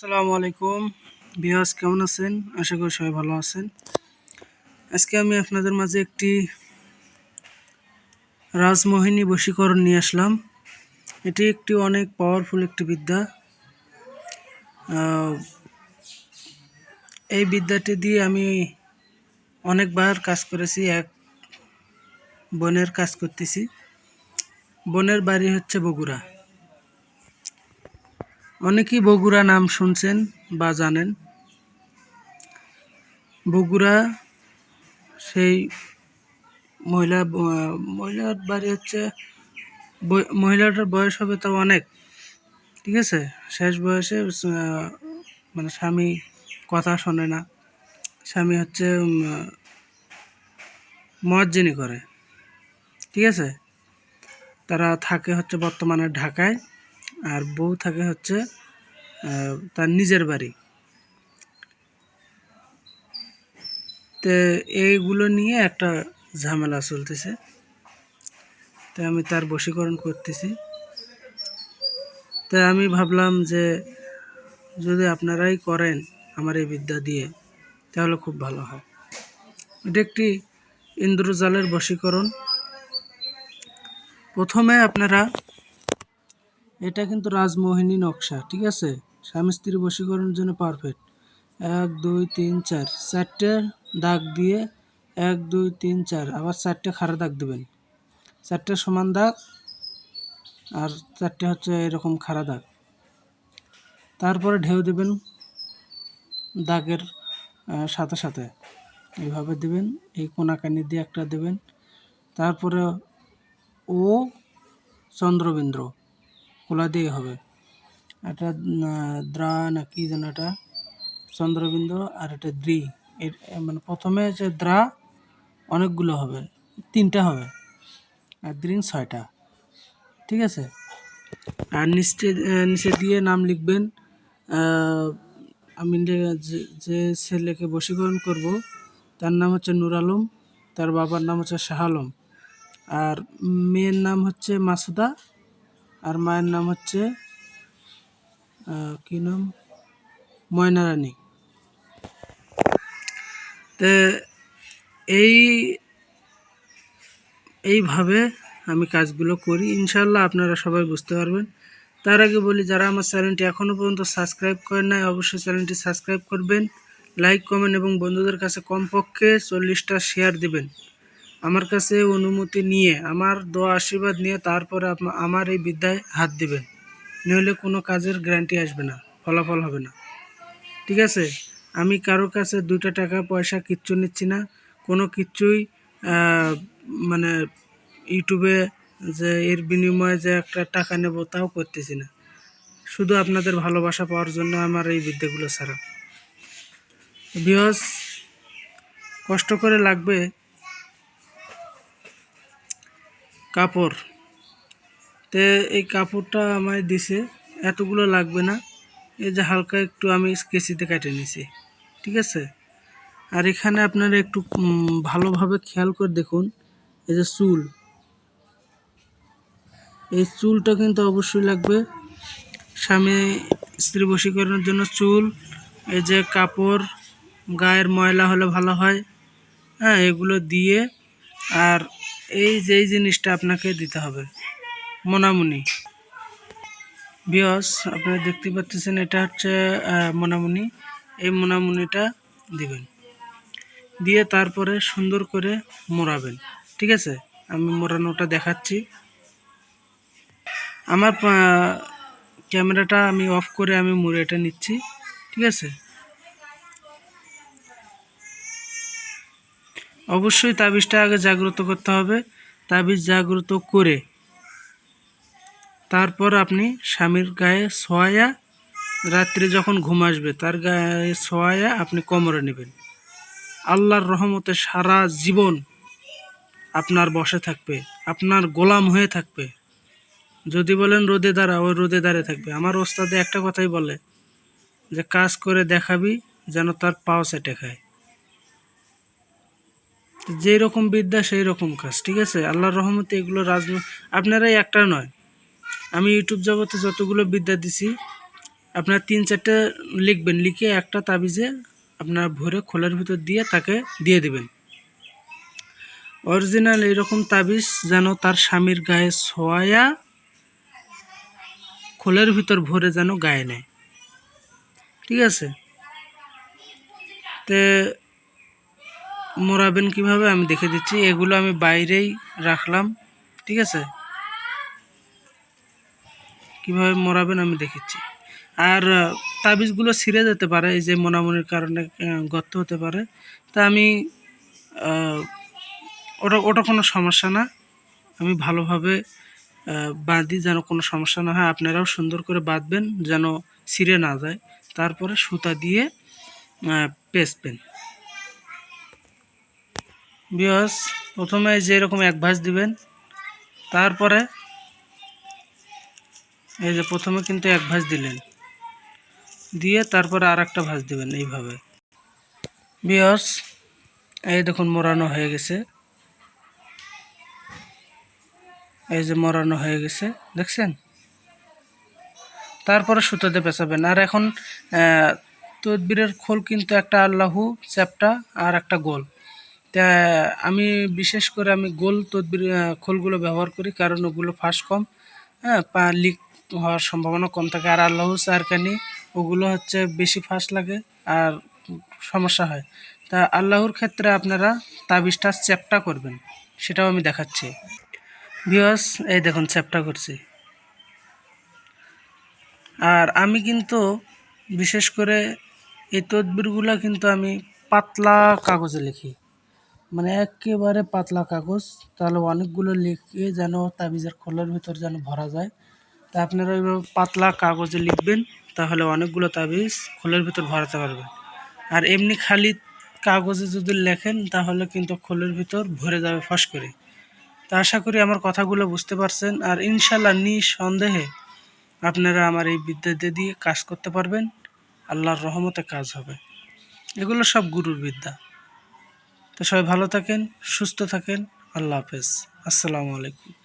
আসসালামু আলাইকুম বিয়াস, কেমন আছেন? আশা করি সবাই ভালো আছেন। আজকে আমি আপনাদের মাঝে একটি রাজমোহিনী বশীকরণ নিয়ে আসলাম। এটি একটি অনেক পাওয়ারফুল একটি বিদ্যা। এই বিদ্যাটি দিয়ে আমি অনেকবার কাজ করেছি। এক বোনের কাজ করতেছি। বোনের বাড়ি হচ্ছে বগুড়া। অনেকেই বগুড়া নাম শুনছেন বা জানেন। বগুড়া সেই মহিলার বাড়ি হচ্ছে, মহিলাটার বয়স হবে তাও অনেক, ঠিক আছে। শেষ বয়সে মানে স্বামী কথা শোনে না। স্বামী হচ্ছে মুয়াজ্জিনি করে, ঠিক আছে। তারা থাকে হচ্ছে বর্তমানে ঢাকায়, আর বউ থাকে হচ্ছে তার নিজের বাড়ি। তো এইগুলো নিয়ে একটা ঝামেলা চলতেছে। তো আমি তার বশীকরণ করতেছি। তাই আমি ভাবলাম যে যদি আপনারাই করেন আমার এই বিদ্যা দিয়ে, তাহলে খুব ভালো হয়। এটা একটি ইন্দ্রজালের বশীকরণ। প্রথমে আপনারা, এটা কিন্তু রাজমোহিনী নকশা, ঠিক আছে। স্বামী স্ত্রী বশীকরণের জন্য পারফেক্ট। 1 2 3 4 চারটে দাগ দিয়ে 1 2 3 4 আবার চারটে খাড়া দাগ দেবেন। চারটে সমান দাগ আর চারটে হচ্ছে এরকম খাড়া দাগ। তারপরে ঢেউ দেবেন দাগের সাথে সাথে, এইভাবে দেবেন। এই কোনাকানি দিয়ে একটা দেবেন। তারপরে ও চন্দ্রবিন্দু খোলা দিয়ে হবে। এটা দ্রা না কি যেন, এটা চন্দ্রবিন্দু আর এটা দ্রি। মানে প্রথমে যে দ্রা অনেকগুলো হবে, 3টা হবে, আর দ্রিং 6টা, ঠিক আছে। আর নিচে দিয়ে নাম লিখবেন। আমি যে ছেলেকে বশীকরণ করব তার নাম হচ্ছে নূর আলম, তার বাবার নাম হচ্ছে শাহ আলম, আর মেয়ের নাম হচ্ছে মাসুদা, আর মায়ের নাম হচ্ছে কি নাম, ময়না রানী। তো এইভাবে আমি কাজগুলো করি। ইনশাল্লাহ আপনারা সবাই বুঝতে পারবেন। তার আগে বলি, যারা আমার চ্যানেলটি এখনও পর্যন্ত সাবস্ক্রাইব করেন নাই, অবশ্যই চ্যানেলটি সাবস্ক্রাইব করবেন, লাইক কমেন্ট এবং বন্ধুদের কাছে কমপক্ষে 40টা শেয়ার দিবেন। আমার কাছে অনুমতি নিয়ে, আমার দোয়া আশীর্বাদ নিয়ে তারপরে আমার এই বিদ্যায় হাত দিবেন। নইলে কোনো কাজের গ্যারান্টি আসবে না, ফলাফল হবে না, ঠিক আছে। আমি কারোর কাছে 2টা টাকা পয়সা কিচ্ছু নিচ্ছি না, কোনো কিচ্ছুই মানে ইউটিউবে যে এর বিনিময়ে যে একটা টাকা নেব তাও করতেছি না। শুধু আপনাদের ভালোবাসা পাওয়ার জন্য আমার এই বিদ্যাগুলো ছাড়া। ভিউয়ার্স, কষ্ট করে লাগবে কাপড়। তো এই কাপড়টা আমায় দিছে, এতগুলো লাগবে না। এই যে হালকা একটু আমি কেচিতে কেটে নিছি, ঠিক আছে। আর এখানে আপনারা একটু ভালোভাবে খেয়াল করে দেখুন, এই যে চুল, এই চুলটা কিন্তু অবশ্যই লাগবে স্বামী স্ত্রী বশীকরণের জন্য। চুল, এই যে কাপড়, গায়ের ময়লা হলে ভালো হয়, হ্যাঁ, এগুলো দিয়ে। আর এই জিনিসটা আপনাকে দিতে হবে, মোনামুনি। ভিউয়ার্স, আপনারা দেখতে পাচ্ছেন এটা হচ্ছে মোনামুনি। এই মোনামুনিটা দিবেন, দিয়ে তারপরে সুন্দর করে মোড়াবেন, ঠিক আছে। আমি মোড়ানোটা দেখাচ্ছি। আমার ক্যামেরাটা আমি অফ করে আমি মুড়েটা নিচ্ছি, ঠিক আছে। অবশ্যই তাবিজটা আগে জাগ্রত করতে হবে। তাবিজ জাগ্রত করে তারপর আপনি স্বামীর গায়ে ছোঁয়া, রাত্রে যখন ঘুম আসবে তার গায়ে ছোঁয়া আপনি কোমরে নেবেন। আল্লাহর রহমতে সারা জীবন আপনার বসে থাকবে, আপনার গোলাম হয়ে থাকবে। যদি বলেন রোদে দাঁড়া, ওই রোদে দাঁড়িয়ে থাকবে। আমার ওস্তাদে একটা কথাই বলে যে কাজ করে দেখাবি যেন তার পাও চেটে খায়। যেই রকম বিদ্যা সেই রকম কাজ, ঠিক আছে। আল্লাহর রহমতে এগুলো আপনারাই একটা নয়, আমি ইউটিউব জগতে যতগুলো বিদ্যা দিছি আপনার 3-4টে লিখবেন, লিখে একটা তাবিজে আপনার ভরে খোলের ভিতর দিয়ে তাকে দিয়ে দিবেন। অরিজিনাল এরকম তাবিজ যেন তার স্বামীর গায়ে ছোঁয়া খোলের ভিতর ভরে যেন গায়ে নেয়, ঠিক আছে? তে মোড়াবেন কিভাবে আমি দেখে দিচ্ছি। এগুলো আমি বাইরেই রাখলাম, ঠিক আছে? কিভাবে মোড়াবেন আমি দেখাচ্ছি। আর তাবিজগুলো ছিঁড়ে যেতে পারে, এই যে মোনামুনির কারণে গর্ত হতে পারে। তা আমি ওটা কোনো সমস্যা না, আমি ভালোভাবে বাঁধি যেন কোনো সমস্যা না হয়। আপনারাও সুন্দর করে বাঁধবেন যেন ছিঁড়ে না যায়। তারপরে সুতা দিয়ে পেঁচবেন। ভিউয়ার্স, প্রথমে যেরকম এক ভাঁজ দিবেন, তারপরে এই যে প্রথমে কিন্তু এক ভাঁজ দিলেন, দিয়ে তারপরে আর একটা ভাঁজ দিবেন এইভাবে। ভিউয়ার্স, এই দেখুন মোড়ানো হয়ে গেছে, এই যে মোড়ানো হয়ে গেছে, দেখছেন? তারপরে সুতোতে পেঁচাবেন। আর এখন তদবিরের খোল কিন্তু একটা আল্লাহু চ্যাপ্টা আর একটা গোল। তা আমি বিশেষ করে আমি গোল তদবির খোলগুলো ব্যবহার করি, কারণ ওগুলো ফাঁস কম, হ্যাঁ, পা লিক হওয়ার সম্ভাবনা কম থাকে। আর আল্লাহু চারকানি ওগুলো হচ্ছে বেশি ফাঁস লাগে আর সমস্যা হয়। তা আল্লাহর ক্ষেত্রে আপনারা তাবিজটা চ্যাপ্টা করবেন, সেটাও আমি দেখাচ্ছি। ভিউয়ার্স, এই দেখুন চ্যাপ্টা করছি। আর আমি কিন্তু বিশেষ করে এই তদবিরগুলো কিন্তু আমি পাতলা কাগজে লিখি, মানে একেবারে পাতলা কাগজ, তাহলে অনেকগুলো লিখে যেন তাবিজের খোলের ভিতর যেন ভরা যায়। তা আপনারা এইভাবে পাতলা কাগজে লিখবেন, তাহলে অনেকগুলো তাবিজ খোলের ভিতর ভরাতে পারবেন। আর এমনি খালি কাগজে যদি লেখেন তাহলে কিন্তু খোলের ভিতর ভরে যাবে ফস করে। তা আশা করি আমার কথাগুলো বুঝতে পারছেন। আর ইনশাল্লাহ নিঃসন্দেহে আপনারা আমার এই বিদ্যা দিয়ে কাজ করতে পারবেন, আল্লাহর রহমতে কাজ হবে। এগুলো সব গুরুর বিদ্যা। তো সবাই ভালো থাকেন, সুস্থ থাকেন, আল্লাহ হাফেজ, আসসালামু আলাইকুম।